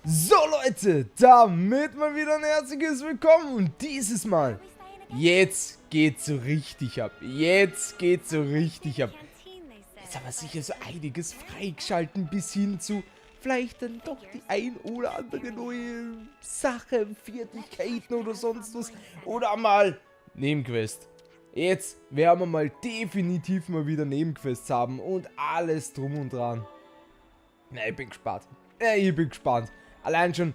So Leute, damit mal wieder ein herzliches Willkommen und dieses Mal, jetzt geht's so richtig ab, jetzt aber sicher so einiges freigeschalten bis hin zu vielleicht dann doch die ein oder andere neue Sache, Fertigkeiten oder sonst was oder mal Nebenquest. Jetzt werden wir mal definitiv mal wieder Nebenquests haben und alles drum und dran. Na, ich bin gespannt. Allein schon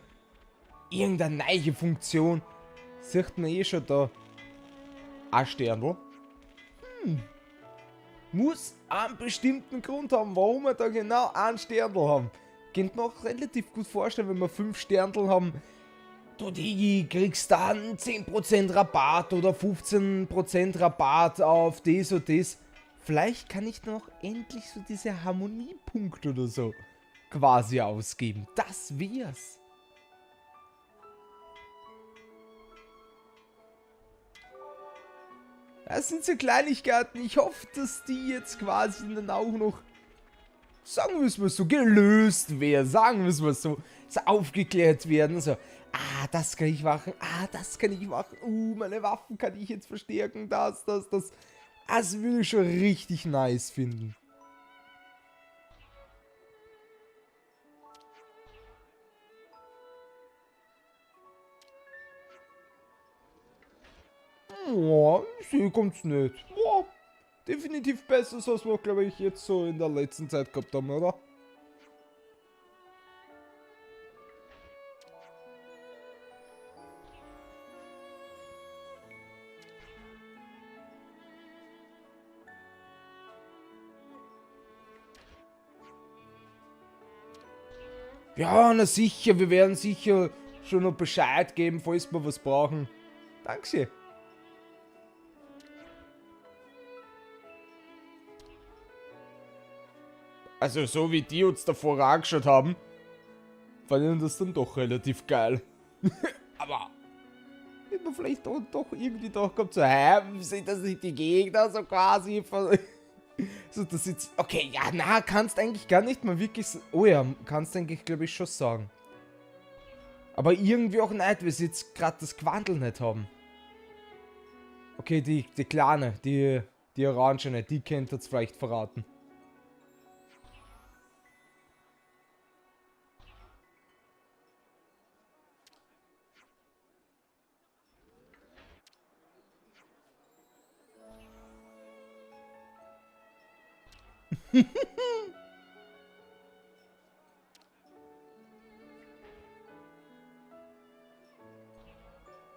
irgendeine neue Funktion. Sieht man eh schon da. Ein Sternl. Muss einen bestimmten Grund haben, warum wir da genau einen Sternl haben. Könnt man auch relativ gut vorstellen, wenn wir 5 Sternl haben. Du Digi, kriegst dann 10% Rabatt oder 15% Rabatt auf das und das. Vielleicht kann ich noch endlich so diese Harmoniepunkte oder so quasi ausgeben. Das wär's. Das sind so Kleinigkeiten. Ich hoffe, dass die jetzt quasi dann auch noch, sagen wir es mal so, gelöst werden. Sagen wir es mal so, so aufgeklärt werden. So, das kann ich machen. Das kann ich machen. Meine Waffen kann ich jetzt verstärken. Das. Das würde ich schon richtig nice finden. Oh, ich sehe kommt's nicht. Oh, definitiv besser, als wir, glaube ich, jetzt so in der letzten Zeit gehabt haben, oder? Ja, na sicher, wir werden sicher schon noch Bescheid geben, falls wir was brauchen. Dankeschön. Also so wie die uns davor angeschaut haben, fand ich das dann doch relativ geil. Aber hätte man vielleicht doch irgendwie doch gehabt, so, sind das nicht die Gegner, so quasi. So, das jetzt, okay, ja, na, kannst eigentlich gar nicht mal wirklich, oh ja, kannst eigentlich, glaube ich, schon sagen. Aber irgendwie auch nicht, weil sie jetzt gerade das Quandel nicht haben. Okay, die kleine, die orangene, die kennt jetzt vielleicht verraten.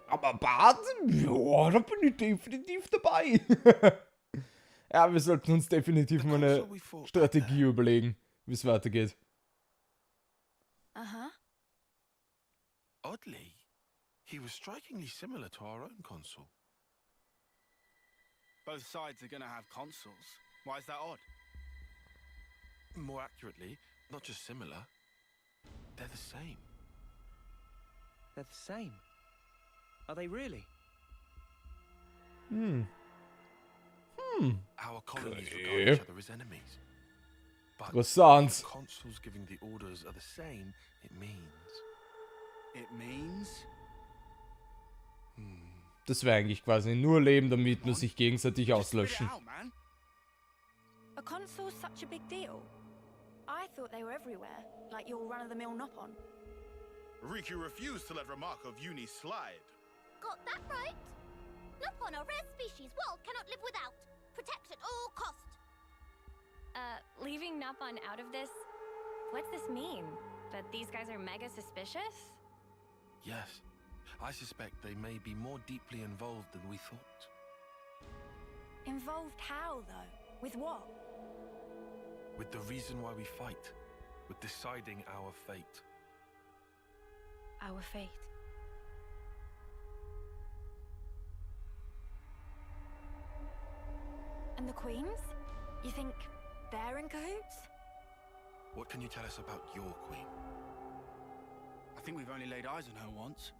Aber Bart, ja, da bin ich definitiv dabei. Ja, wir sollten uns definitiv mal eine Strategie überlegen, wie es weitergeht. Oddly, he was strikingly similar to our own consul. Both sides are gonna have consuls. Why is that odd? More accurately, not just similar, they're the same. They're the same. Are they really? Our colonies regard each other as enemies. But Interessant. if the consuls giving the orders are the same, it means... It means? Das wäre eigentlich quasi nur Leben, damit wir sich gegenseitig auslöschen. Spit it out, man. Are consoles such a big deal? I thought they were everywhere, like your run-of-the-mill Nopon. Riku refused to let Remarkov uni slide. Got that right? Nopon, a rare species world cannot live without. Protect at all cost. Leaving Nopon out of this? What's this mean? That these guys are mega suspicious? Yes, I suspect they may be more deeply involved than we thought. Involved how, though? With what? With the reason why we fight, with deciding our fate. Our fate. And the queens? You think they're in cahoots? What can you tell us about your queen? I think we've only laid eyes on her once.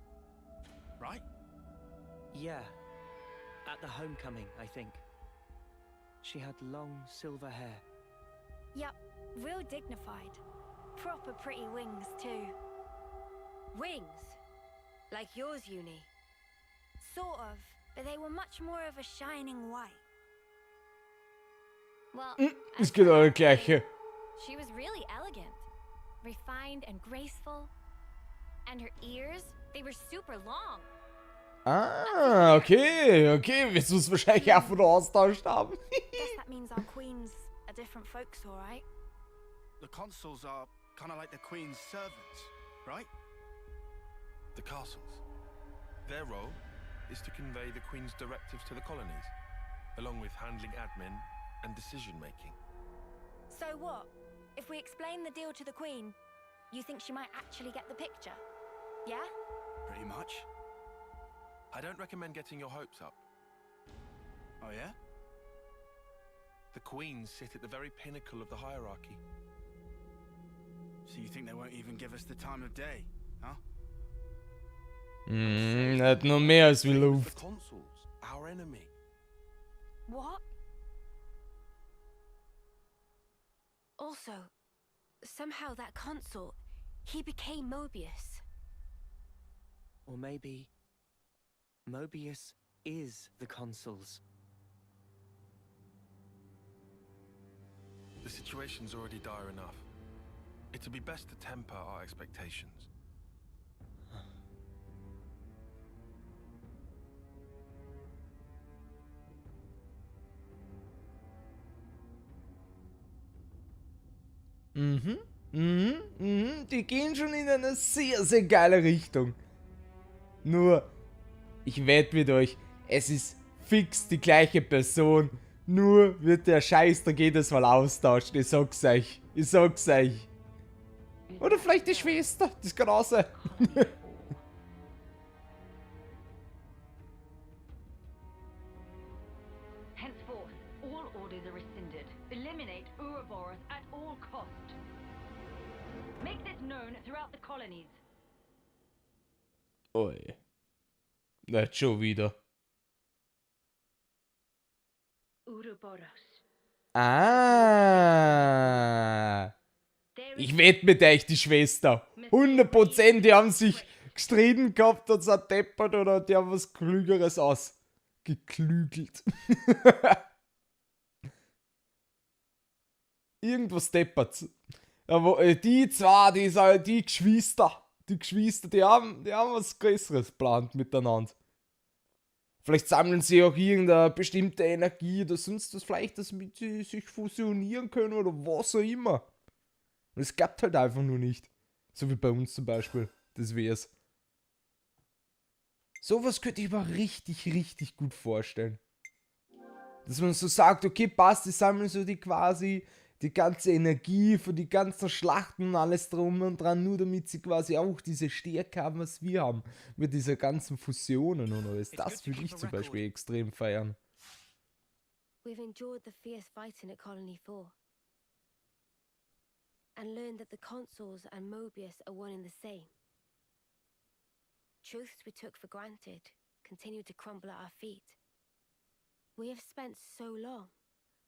Right? Yeah. At the homecoming, I think. She had long silver hair. Yup, real dignified. Proper pretty wings, too. Wings. Like yours, Uni. Sort of, but they were much more of a shining white. Well, as Ist genau for das gleiche. she was really elegant, refined and graceful. And her ears, they were super long. Ah, okay, okay. Wirst du es wahrscheinlich auch von austauscht haben. Guess that means our queen's a different folks, alright? The consuls are kind of like the Queen's servants, right? The castles. Their role is to convey the Queen's directives to the colonies, along with handling admin and decision-making. So what? If we explain the deal to the queen, you think she might actually get the picture? Yeah? Pretty much. I don't recommend getting your hopes up. Oh yeah? The Queens sit at the very pinnacle of the hierarchy. So you think they won't even give us the time of day, huh? Hat nur mehr als wie The Luft. consuls, our enemy. What? Also, somehow that consul, he became Mobius. Or maybe Mobius is the consuls. The situation's already dire enough. It'd be best to temper our expectations. Die gehen schon in eine sehr, sehr geile Richtung. Nur, ich wette mit euch, es ist fix die gleiche Person. Nur wird der Scheißdreck jedes Mal austauscht. Ich sag's euch. Ich sag's euch. Oder vielleicht die Schwester. Das kann auch sein. Henceforth, all orders are rescinded. Eliminate Ouroboros at all cost. Make this known throughout the colonies. Oi. Nicht schon wieder. Ouroboros. Ah. Ich wette mit euch, die Schwester. 100%, die haben sich gestritten gehabt und sind deppert oder die haben was Klügeres ausgeklügelt. Irgendwas deppert. Aber die zwei, die Geschwister, die haben was Größeres geplant miteinander. Vielleicht sammeln sie auch irgendeine bestimmte Energie oder sonst was, vielleicht, damit sie sich fusionieren können oder was auch immer. Und es klappt halt einfach nur nicht. So wie bei uns zum Beispiel. Das wär's. Sowas könnte ich mir richtig, richtig gut vorstellen. Dass man so sagt, okay, passt, die sammeln so die quasi die ganze Energie für die ganzen Schlachten und alles drum und dran, nur damit sie quasi auch diese Stärke haben, was wir haben. Mit dieser ganzen Fusionen und alles. Das würde ich zum Beispiel extrem feiern. We've endured the fierce fighting at Colony 4. And learned that the consuls and Mobius are one and the same. Truths we took for granted continue to crumble at our feet. We have spent so long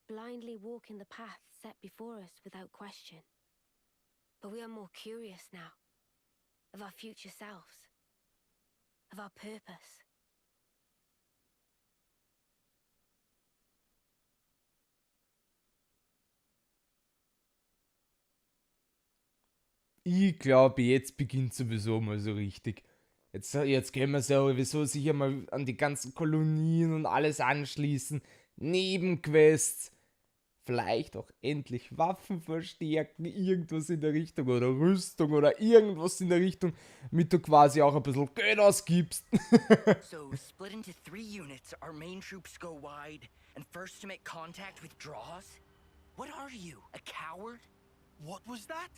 blindly walking the path set before us without question. But we are more curious now of our future selves, of our purpose. Ich glaube, jetzt beginnt sowieso mal so richtig. Jetzt können wir sowieso sicher mal an die ganzen Kolonien und alles anschließen. Nebenquests. Vielleicht auch endlich Waffen verstärken, irgendwas in der Richtung oder Rüstung oder irgendwas in der Richtung, damit du quasi auch ein bisschen Geld ausgibst. So, split into 3 units, our main troops go wide, and first to make contact withdraws? What are you, a coward? What was that?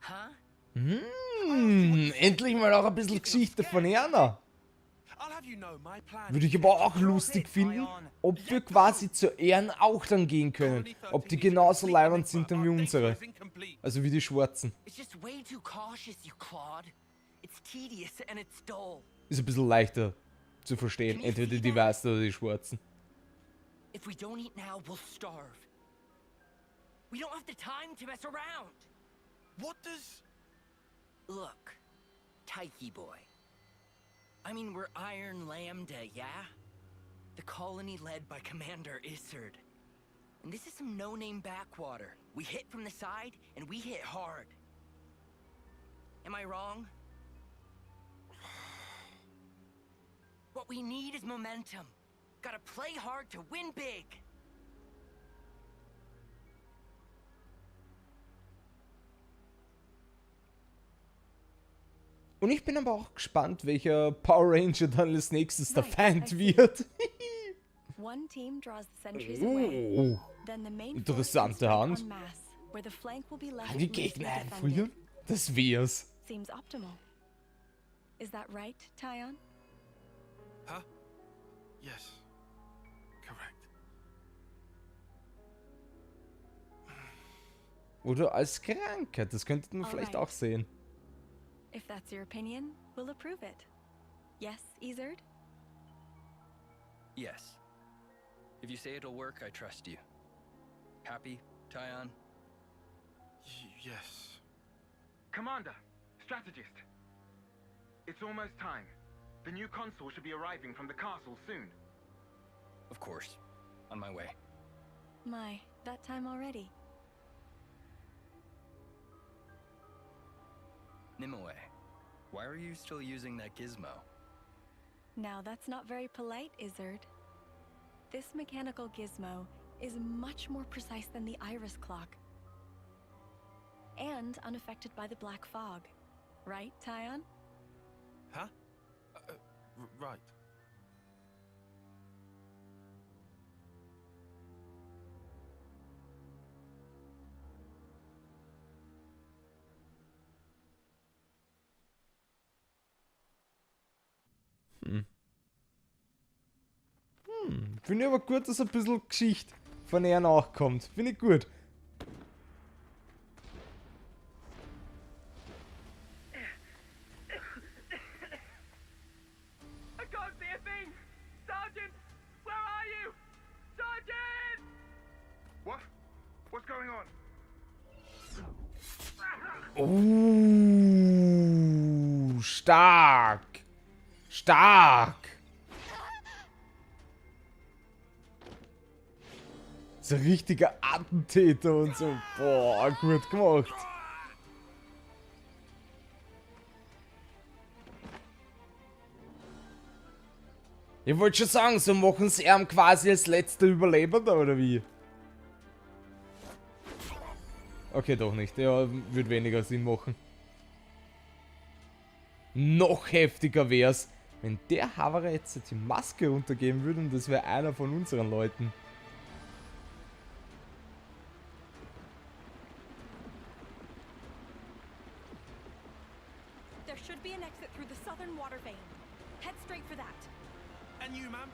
Huh? Endlich mal auch ein bisschen Geschichte von Erna. I'll have you know, my plan Würde ich aber auch lustig finden, ob wir quasi zu Ehren auch dann gehen können. Ob die genauso leibend sind dann wie unsere. Also wie die Schwarzen. It's just way too cautious, you clod. It's tedious and it's dull. Ist ein bisschen leichter zu verstehen. Entweder die Weißen oder die Schwarzen. If we don't eat now, we'll starve. We don't have the time to mess around. What does... Look, pikey boy. I mean, we're Iron Lambda, yeah? The colony led by Commander Izzard. And this is some no-name backwater. We hit from the side, and we hit hard. Am I wrong? What we need is momentum. Gotta play hard to win big. Und ich bin aber auch gespannt, welcher Power Ranger dann als nächstes der Feind wird. One team draws the sentries away. Then the main Interessante Hand. en masse, where the flank will be left Die loosely Gegner defended. einfrieren? Das wär's. Seems optimal. Is that right, Taion? Huh? Yes. Correct. Oder als Krankheit, das könnte man vielleicht auch sehen. If that's your opinion, we'll approve it. Yes, Izzard? Yes. If you say it'll work, I trust you. Happy, Taion? Yes. Commander, strategist. It's almost time. The new console should be arriving from the castle soon. Of course. On my way. My, that time already. Nimue, why are you still using that gizmo? Now that's not very polite, Izzard. This mechanical gizmo is much more precise than the iris clock. And unaffected by the black fog. Right, Taion? Huh? Right. Finde ich aber gut, dass ein bisschen Geschichte von ihr nachkommt. Finde ich gut. I can't see a thing! Sergeant! Where are you? Sergeant! What? What's going on? Stark. Stark. So ein richtiger Attentäter und so. Boah, gut gemacht. Ich wollte schon sagen, so machen sie ihn quasi als letzter Überlebender, oder wie? Okay, doch nicht. Ja, würde weniger Sinn machen. Noch heftiger wär's, wenn der Havara jetzt die Maske runtergeben würde und das wäre einer von unseren Leuten. There should be an exit through the southern water vein. Head straight for that. And you, ma'am?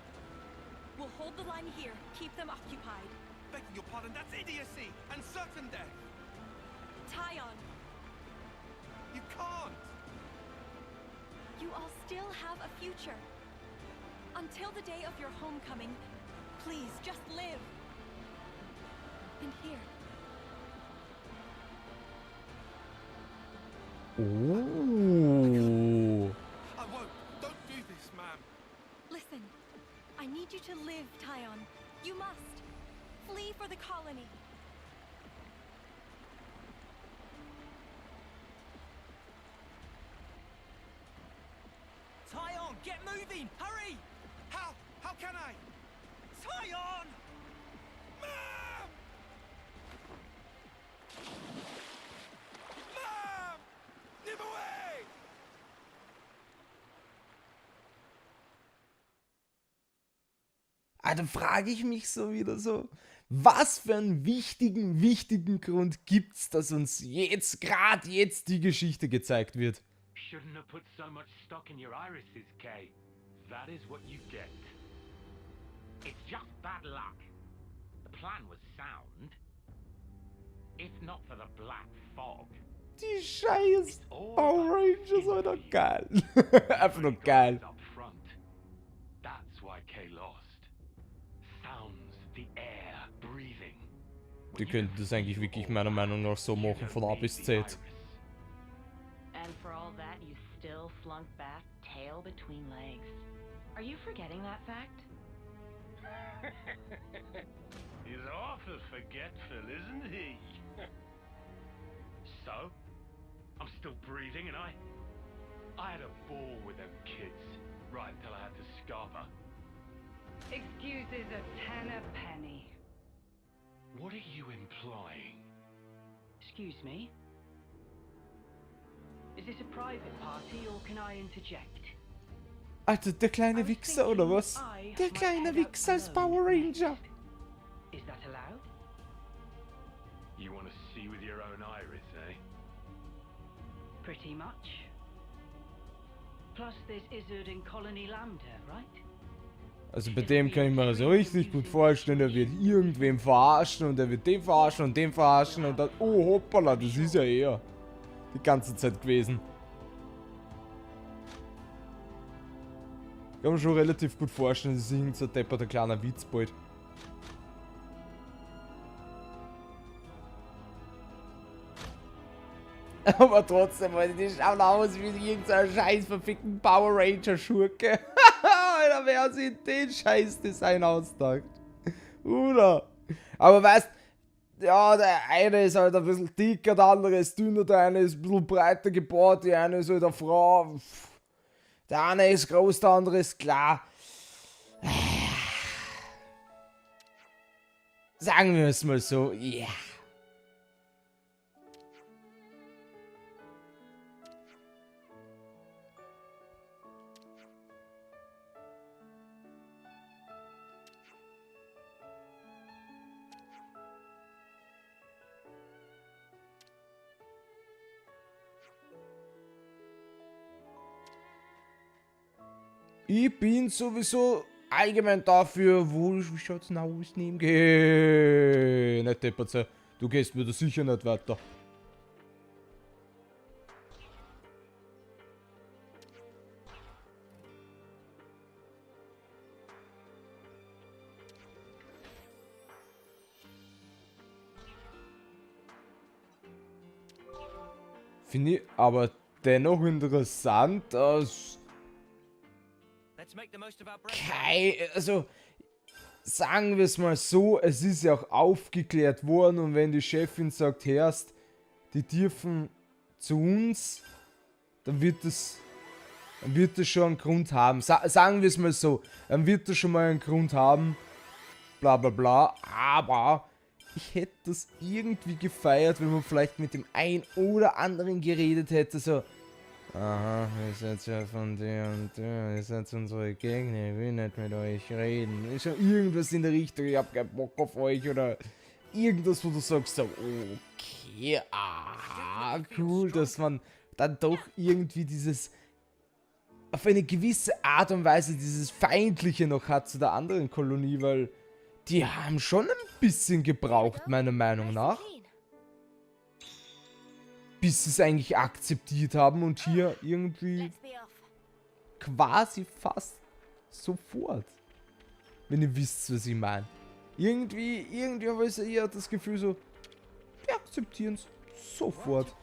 We'll hold the line here. Keep them occupied. Begging your pardon, that's idiocy and certain death. Taion, You can't. you all still have a future. Until the day of your homecoming, please just live. And here, Oh. I won't. Don't do this, ma'am. listen. I need you to live, Taion. You must. Flee for the colony. Taion, get moving! Hurry! How? How can I? Taion! Ma'am! Ma'am! Nimue! Ah, dann frage ich mich so wieder so, was für einen wichtigen Grund gibt's, dass uns jetzt, gerade jetzt die Geschichte gezeigt wird? Shouldn't have put so much stock in your irises, Kay. That is what you get. It's just bad luck. The plan was sound. If not for the black fog. Die scheiß Power Rangers, Alter, geil. Einfach nur geil. Up front. That's why Kay lost. Sounds, the air, breathing. Die könnten das eigentlich wirklich meiner Meinung nach so machen, von A bis Z. And for all that, that, you still slunk back, tail between legs. Are you forgetting that fact? He's awful forgetful, isn't he? So, I'm still breathing, and I had a ball with them kids, right until I had to scarper. Excuses a tenner penny. What are you implying? Excuse me? Is this a private party, or can I interject? Alter, der kleine Wichser, oder was? Der kleine Wichser als Power Ranger. Is that allowed? You want to see with your own iris, eh? Pretty much. Plus there's Izzard in Colony Lambda, right? Also bei dem kann ich mir so richtig gut vorstellen, er wird irgendwem verarschen und er wird den verarschen und den verarschen und dann, oh hoppala, das ist ja eher die ganze Zeit gewesen. Ich kann mir schon relativ gut vorstellen, dass sich irgend so ein depperter kleiner Witz bald. Aber trotzdem, Alter, die schauen aus wie irgendein scheiß verfickten Power Ranger Schurke. Alter, wer sich den Scheiß-Design ausgedacht? Oder? Aber weißt, ja, der eine ist halt ein bisschen dicker, der andere ist dünner, der eine ist ein bisschen breiter gebaut, die eine ist halt eine Frau. Der eine ist groß, der andere ist klar. Sagen wir es mal so, ja. Yeah. Ich bin sowieso allgemein dafür, wie schaut's denn aus, nehmen? Geh, nicht deppert, du gehst mir da sicher nicht weiter. Finde ich aber dennoch interessant, dass also sagen wir es mal so, es ist ja auch aufgeklärt worden und wenn die Chefin sagt, Herrst, die dürfen zu uns, dann wird es schon einen Grund haben. Sagen wir es mal so, dann wird es schon mal einen Grund haben, bla bla bla, aber ich hätte das irgendwie gefeiert, wenn man vielleicht mit dem einen oder anderen geredet hätte, so, aha, ihr seid ja von der und der, ihr seid unsere Gegner, ich will nicht mit euch reden. Ist ja irgendwas in der Richtung, ich hab keinen Bock auf euch oder irgendwas, wo du sagst so, okay, cool, dass man dann doch irgendwie dieses, auf eine gewisse Art und Weise dieses Feindliche noch hat zu der anderen Kolonie, weil die haben schon ein bisschen gebraucht, meiner Meinung nach. Bis sie es eigentlich akzeptiert haben und hier irgendwie quasi fast sofort. Wenn ihr wisst, was ich meine. Irgendwie habe ich eher das Gefühl so, wir akzeptieren es sofort.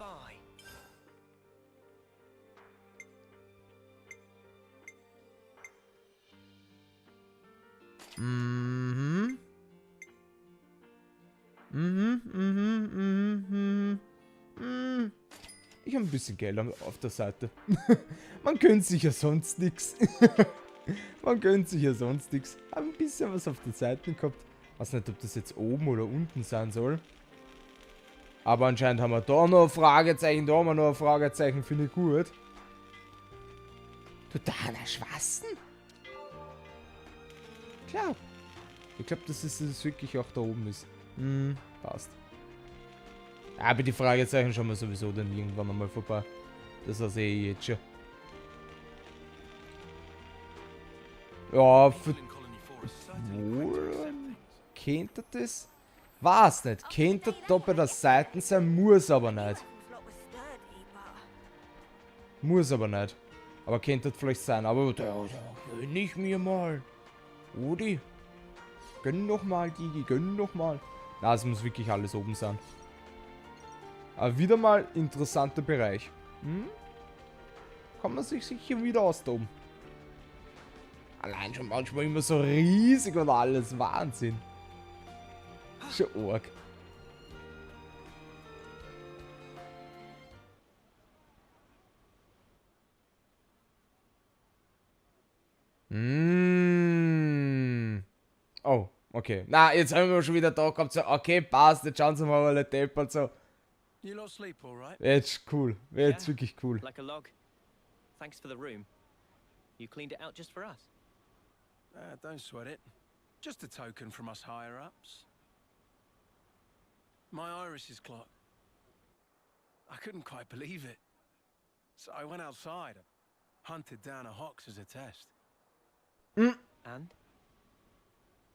Ich habe ein bisschen Geld auf der Seite. Man gönnt sich ja sonst nichts. Man gönnt sich ja sonst nichts. Habe ein bisschen was auf der Seite gehabt. Weiß nicht, ob das jetzt oben oder unten sein soll. Aber anscheinend haben wir da noch ein Fragezeichen, da haben wir noch ein Fragezeichen, finde ich gut. Totaler Schwachsinn. Klar. Ich glaube, dass es wirklich auch da oben ist. Passt. Aber die Fragezeichen schauen wir sowieso dann irgendwann einmal vorbei. Das sehe ich jetzt schon. Ja, für... Kennt ihr das? Weiß nicht. Kennt ihr da bei der Seite sein? Muss aber nicht. Muss aber nicht. Aber könnte das vielleicht sein. Aber da gönn ich mir mal. Odi. Gönn noch mal, Digi. Gönn noch mal. Na, es muss wirklich alles oben sein. Aber wieder mal interessanter Bereich. kann man sich sicher wieder austoben. Allein schon manchmal immer so riesig und alles. Wahnsinn. Schon arg. Oh, okay. Na, jetzt haben wir schon wieder da gehabt. So, okay, passt. Jetzt schauen Sie mal alle deppert so. You lot sleep all right? Jetzt cool. Jetzt wirklich cool. Like a log. Thanks for the room. You cleaned it out just for us. Don't sweat it. Just a token from us higher-ups. My iris is clocked. I couldn't quite believe it. So I went outside, hunted down a hox as a test. And?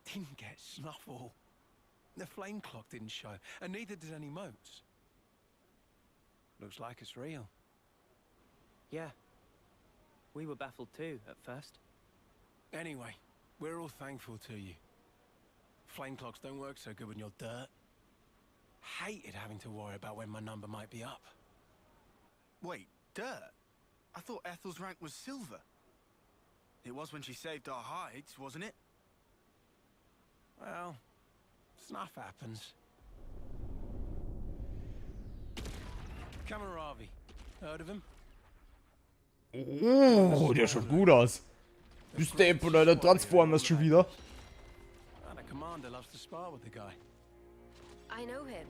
Didn't get snuffle. The flame clock didn't show, and neither did any motes. Looks like it's real. Yeah. We were baffled too, at first. Anyway, we're all thankful to you. Flame clocks don't work so good when you're dirt. Hated having to worry about when my number might be up. Wait, dirt? I thought Ethel's rank was silver. It was when she saved our hides, wasn't it? Well, snuff happens. Kamaravi, heard of him? Oh, der schaut gut aus. Bist der oder der Transformers schon wieder? The commander loves to spar with the guy. I know him.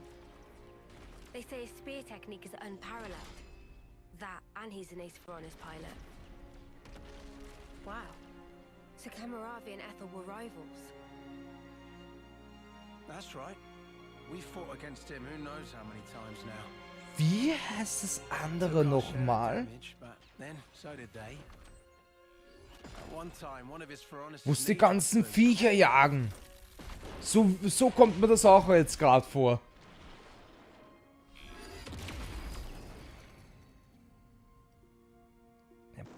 They say his spear technique is unparalleled. That, and he's an ace for honest pilot. Wow. So Kamaravi and Ethel were rivals. That's right. We fought against him who knows how many times now. Wie heißt das andere nochmal? Muss die ganzen Viecher jagen. So kommt mir das auch jetzt gerade vor.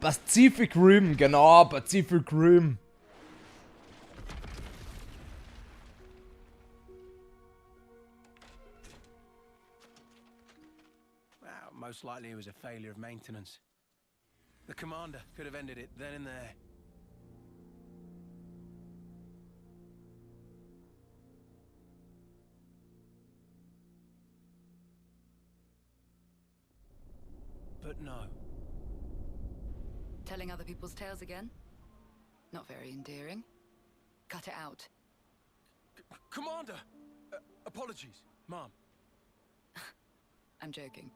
Pacific Rim, genau, Pacific Rim. Most likely it was a failure of maintenance. The commander could have ended it then and there. But no. Telling other people's tales again? Not very endearing. Cut it out. Commander! Apologies, Mom. I'm joking.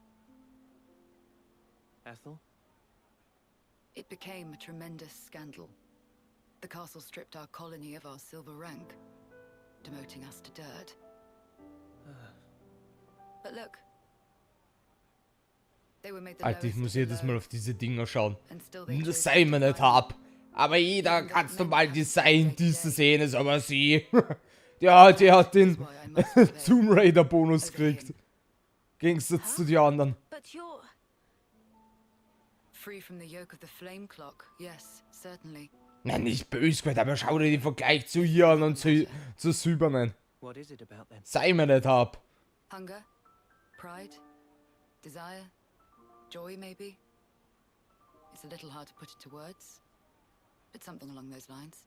Ethel? It became a tremendous scandal. The castle stripped our colony of our silver rank, demoting us to dirt. But look. They were made the Alter, ich muss jedes Mal auf diese Dinger schauen. And Das sei mir nicht hab. Aber jeder ganz normal die Scientisten sehen es, aber sie. Die hat den Tomb Raider Bonus gekriegt. Gegensatz zu den anderen. Free from the yoke of the flame clock, yes, certainly. Nein, nicht böse gemeint, aber schau dir den Vergleich zu hier an und zu Silbernen. Sei mir nicht hab. Hunger, pride, desire, joy maybe. It's a little hard to put it to words, but something along those lines.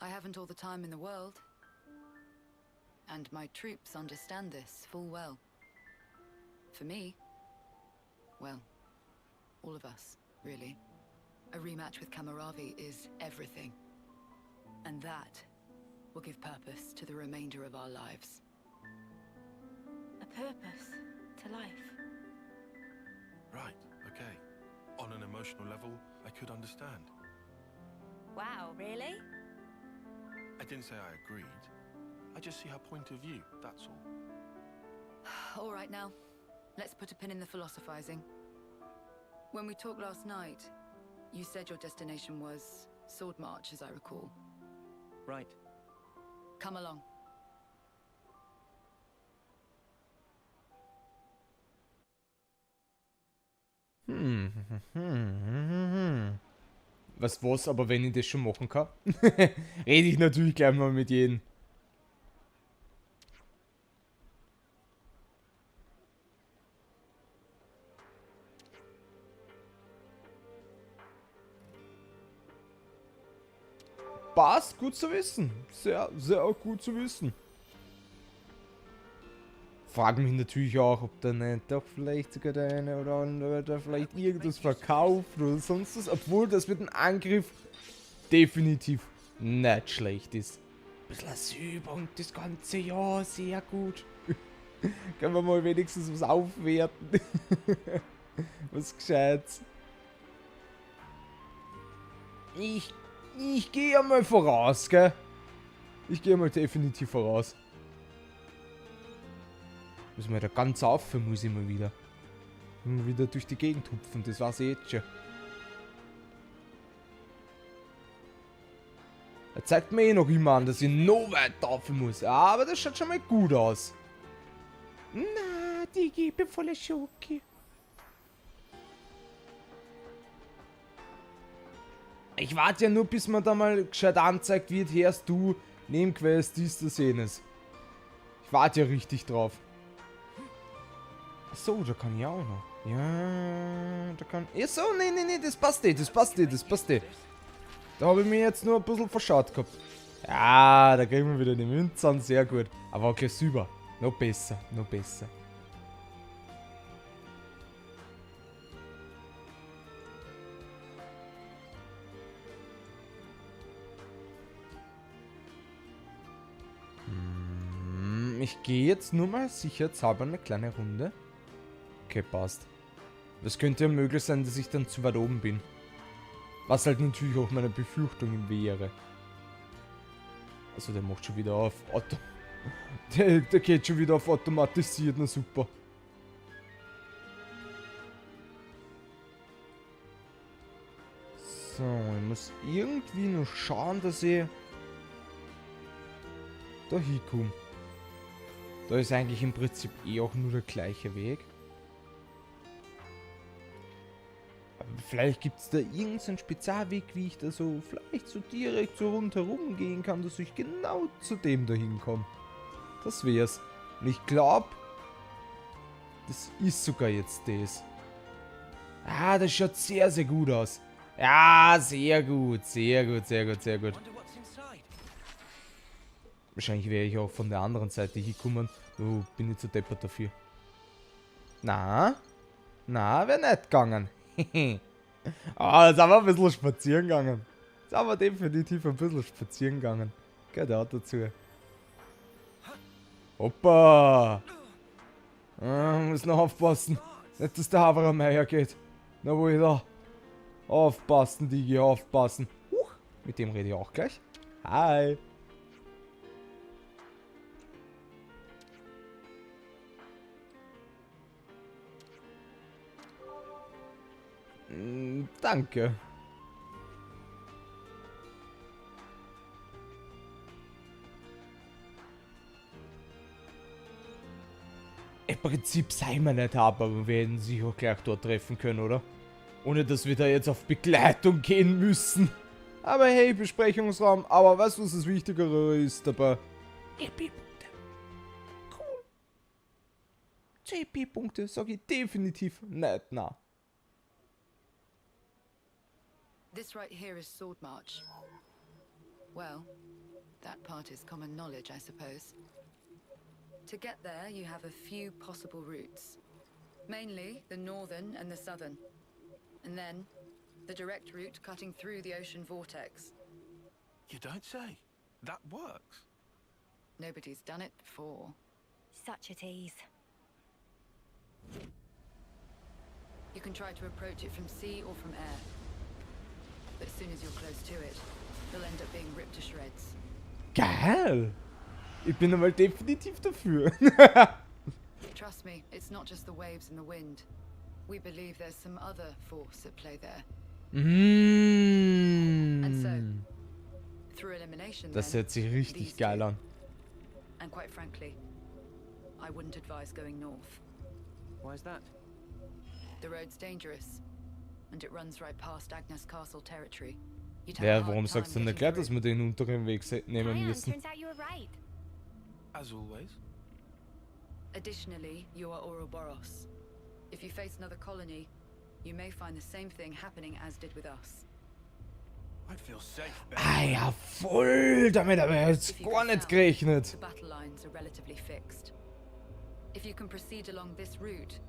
I haven't all the time in the world, and my troops understand this full well. For me, well, all of us, really. A rematch with Kamaravi is everything. And that will give purpose to the remainder of our lives. A purpose to life? Right, okay. On an emotional level, I could understand. Wow, really? I didn't say I agreed. I just see her point of view, that's all. All right now, let's put a pin in the philosophizing. When we talked last night, you said your destination was Sword March, as I recall. Right. Come along. Was, aber wenn ich das schon machen kann, rede ich natürlich gleich mal mit jedem. Passt, gut zu wissen. Sehr, sehr gut zu wissen. Frag mich natürlich auch, ob da nicht doch vielleicht sogar der eine oder andere da vielleicht irgendwas verkauft oder sonst was. Obwohl das mit dem Angriff definitiv nicht schlecht ist. Ein bisschen Übung das ganze Jahr, sehr gut. Können wir mal wenigstens was aufwerten. Was Gescheites. Ich gehe mal voraus, gell? Ich gehe mal definitiv voraus. Müssen wir da ganz auf, muss ich mal wieder. Wieder durch die Gegend hupfen, das war's jetzt schon. Er zeigt mir eh noch immer an, dass ich noch weiter auf muss. Aber das schaut schon mal gut aus. Na, die gebe voller Schoki. Ich warte ja nur, bis man da mal gescheit anzeigt wird, hörst du, Nebenquest, dies, das, jenes. Ich warte ja richtig drauf. Achso, da kann ich auch noch. Ja, da kann... Achso, nee, das passt eh. Da habe ich mir jetzt nur ein bisschen verschaut gehabt. Ja, da kriegen wir wieder die Münze an, sehr gut. Aber okay, super. Noch besser. Ich gehe jetzt nur mal sicherheitshalber eine kleine Runde. Okay, passt. Es könnte ja möglich sein, dass ich dann zu weit oben bin. Was halt natürlich auch meine Befürchtung wäre. Also der macht schon wieder auf Auto. Der geht schon wieder auf automatisiert, na super. So, ich muss irgendwie nur schauen, dass ich da hinkomme. Da ist eigentlich im Prinzip eh auch nur der gleiche Weg. Aber vielleicht gibt es da irgendeinen Spezialweg, wie ich da so vielleicht so direkt so rundherum gehen kann, dass ich genau zu dem da hinkomme. Das wär's. Und ich glaube, das ist sogar jetzt das. Ah, das schaut sehr, sehr gut aus. Ja, sehr gut. Wahrscheinlich wäre ich auch von der anderen Seite hinkommen. Oh, bin ich zu deppert dafür. Na, wäre nicht gegangen. Ah, jetzt sind wir ein bisschen spazieren gegangen. Jetzt sind wir definitiv ein bisschen spazieren gegangen. Gehört auch dazu. Hoppa! Muss noch aufpassen. Nicht, dass der Habermeier geht. Na, wo ich da. Aufpassen, Digi, aufpassen. Mit dem rede ich auch gleich. Hi. Danke. Im Prinzip sei wir nicht ab, aber wir werden sich auch gleich dort treffen können, oder? Ohne dass wir da jetzt auf Begleitung gehen müssen. Aber hey, Besprechungsraum. Aber weißt du, was das Wichtigere ist dabei? EP-Punkte. Cool. EP-Punkte sage ich definitiv nicht, na. This right here is Sword March. Well, that part is common knowledge, I suppose. To get there, you have a few possible routes. Mainly the northern and the southern. And then, the direct route cutting through the ocean vortex. You don't say. That works. Nobody's done it before. Such a tease. You can try to approach it from sea or from air. But as soon as you're close to it, you'll end up being ripped to shreds. Geil! Ich bin einmal definitiv dafür. Trust me, it's not just the waves and the wind. We believe there's some other force at play there. And so, through elimination, das hört sich richtig geil an. And quite frankly, I wouldn't advise going north. Why is that? The road's dangerous, and it runs right past Agnes Castle territory. Ja, warum sagst du denn gleich, dass wir den unteren Weg nehmen müssen? As always. Additionally, you are Ouroboros. If you face another colony, you may find the same thing happening as did with us. I'd feel safe. Ah ja, voll! Damit habe ich jetzt gar nicht gerechnet. The battle lines are relatively fixed. If you can proceed along this route,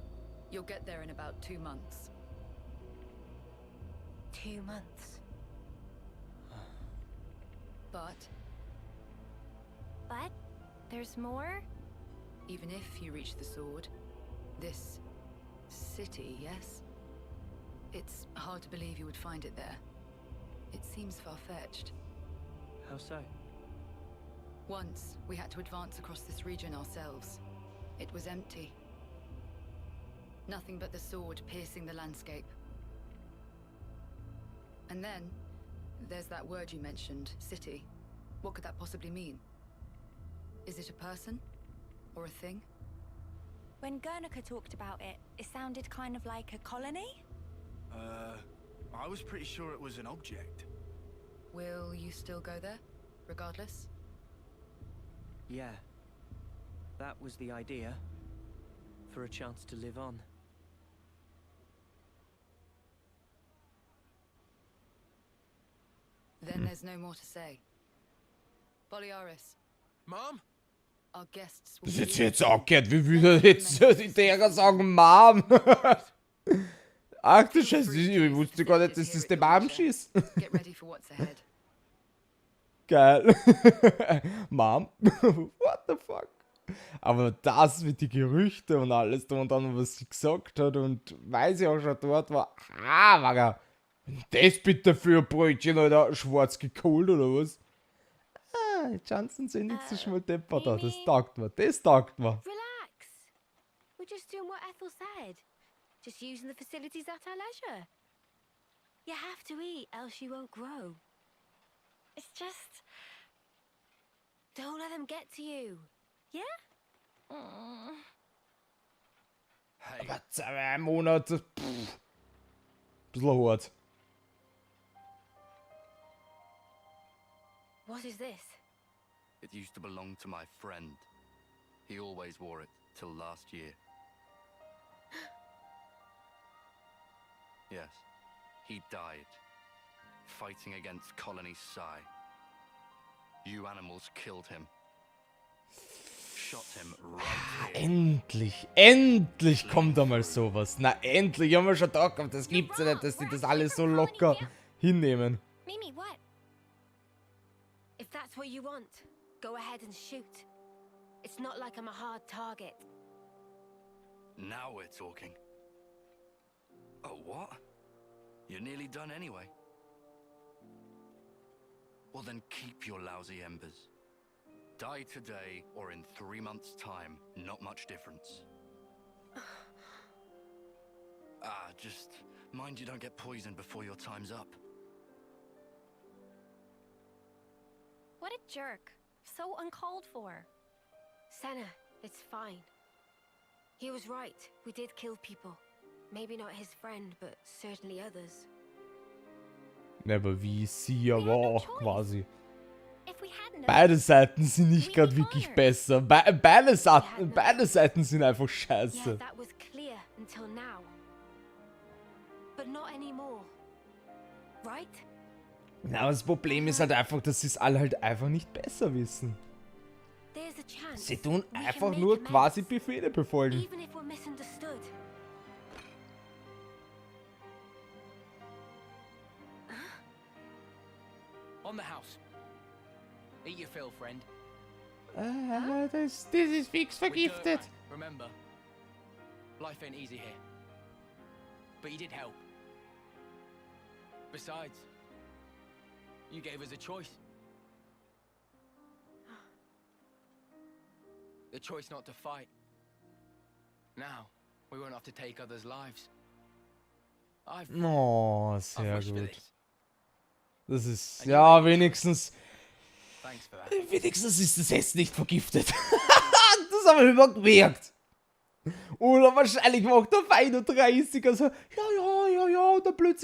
you'll get there in about 2 months. 2 months. But There's more? even if you reach the sword, this city, yes? It's hard to believe you would find it there. It seems far-fetched. How so? Once, we had to advance across this region ourselves. It was empty. Nothing but the sword piercing the landscape. And then, there's that word you mentioned, city. What could that possibly mean? Is it a person? Or a thing? When Guernica talked about it, it sounded kind of like a colony? I was pretty sure it was an object. Will you still go there, regardless? Yeah. That was the idea. For a chance to live on. Then there's no more to say. Boliaris. Mom? Our guests will Das be ist jetzt auch gehört, wie würde jetzt die Derer sagen, Mom? Ach du Scheiße, ich wusste gar nicht, dass das der Mom schießt. Get ready for what's ahead. Geil. Mom? What the fuck? Aber das mit den Gerüchten und alles drum und dann, was sie gesagt hat und weil sie auch schon dort war, Wager, das bitte für ein Brötchen oder schwarz gekohlt oder was? Die Chancen sind nicht so schmal deppert da, das taugt mir, Relax. We're just doing what Ethel said. Just using the facilities at our leisure. You have to eat, else you won't grow. It's just... Don't let them get to you. Yeah? Hey. Aber 2 Monate, bisschen hart. What is this? It used to belong to my friend. He always wore it till last year. Yes, he died, fighting against Colony Psi. You animals killed him. Shot him right here. Endlich kommt einmal sowas. Na endlich, haben wir schon da gehabt. Das gibt's ja nicht, dass die das alles so locker hinnehmen. Mimi, what? If that's what you want, go ahead and shoot. It's not like I'm a hard target. Now we're talking. Oh, what? You're nearly done anyway. Well then keep your lousy embers. Die today or in 3 months' time, not much difference. Just mind you don't get poisoned before your time's up. What a jerk. So uncalled for. Senna, it's fine. He was right. We did kill people. Maybe not his friend, but certainly others. Ne, aber wie sie aber auch quasi. If we hadn't Beide Seiten sind nicht gerade wirklich besser. Beide Seiten sind einfach Yeah, scheiße. that was clear until now. But not anymore. Right? Na, aber das Problem ist halt einfach, dass sie es alle halt einfach nicht besser wissen. There's a chance. Sie tun we can einfach make nur amends, quasi Befehle befolgen. Even if we're misunderstood. On the house. Eat your fill, friend. Das ist fix vergiftet. Remember, life ain't easy here. But you did help. Besides, you gave us a choice. The choice not to fight. Now, we won't have to take others' lives. Oh, sehr wished for gut. this. Das ist, ja, wenigstens Thanks for that. Wenigstens ist das Essen nicht vergiftet. Das haben wir übergemerkt. Oder wahrscheinlich macht der 31er so, ja, und dann plötzlich